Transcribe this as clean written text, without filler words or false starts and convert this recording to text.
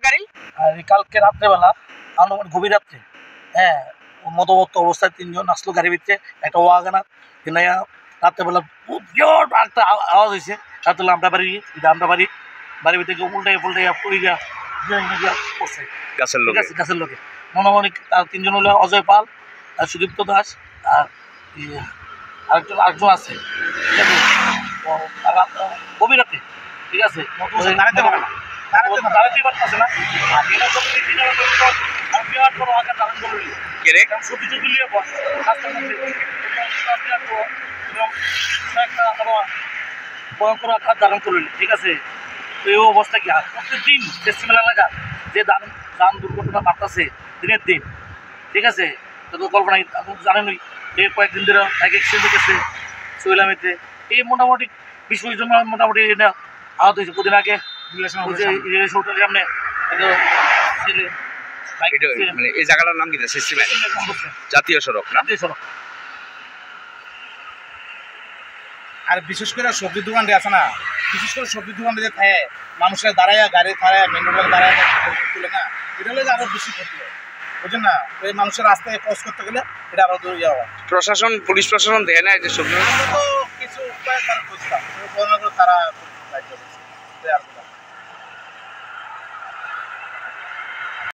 গাড়ি? আর কালকে রাত্রেবেলা আনুমানিক গভীর রাত্রে, হ্যাঁ, মদমত্ত অবস্থায় 3 জন আসলো গাড়ির ভিতরে, একটা ওয়াগানা কিনা। রাত্রেবেলা বিরাট একটা আওয়াজ হয়েছে। রাত্রে আমরা বাড়ি বাড়ির ভিতরে উল্টাই পুল্টাইয়া পড়িয়া পড়ছে গাছের লোক। গাছের লোকে। মনোমনিক তার 3 জন হলো অজয় পাল, আর সুদীপ্ত দাস, আর আরেকজন আছে, ঠিক আছে। গভীর রাতে, ঠিক আছে, দাঁড়াতেই পারতেছে না। আর এরা আর বিরাট বড় আকার ধারণ করে সত্যি চতুর্থ রাস্তার মধ্যে বিরাট বড় এবং একটা ভয়ঙ্কর আকার ধারণ করল, ঠিক আছে। তো এই অবস্থা কি, আর প্রত্যেকদিন ফেস্টিভ্যাল এলাকা যে যান দুর্ঘটনা বাড়তেছে দিনের দিন, ঠিক আছে। তো কল্পনা জানেনই, এই কয়েকদিন ধরে এক অ্যাক্সিডেন্ট হতেছে সোহেলামিতে। এই মোটামুটি 20 জন মোটামুটি এটা আহত হয়েছে। কদিন আগে হোটেলের সামনে ছেলে মানে এই জায়গাটার নাম কি? জাতীয় সড়ক না? জাতীয় সড়ক। আর বিশেষ করে সবজি দোকানটি আছে না, বিশেষ করে সবজি দোকানে যে থাকে মানুষের দাঁড়ায় গাড়ি দাঁড়ায় মেন রোডে দাঁড়ায় তুলে না, এটা হলে আরো বেশি ক্ষতি হয়, বুঝছেন না। ওই মানুষের রাস্তায় ক্রস করতে গেলে এটা আরো দূরে যাওয়া। প্রশাসন, পুলিশ প্রশাসন দেখে না যে সবজি তো কিছু উপায় তারা খুঁজতাম, তারা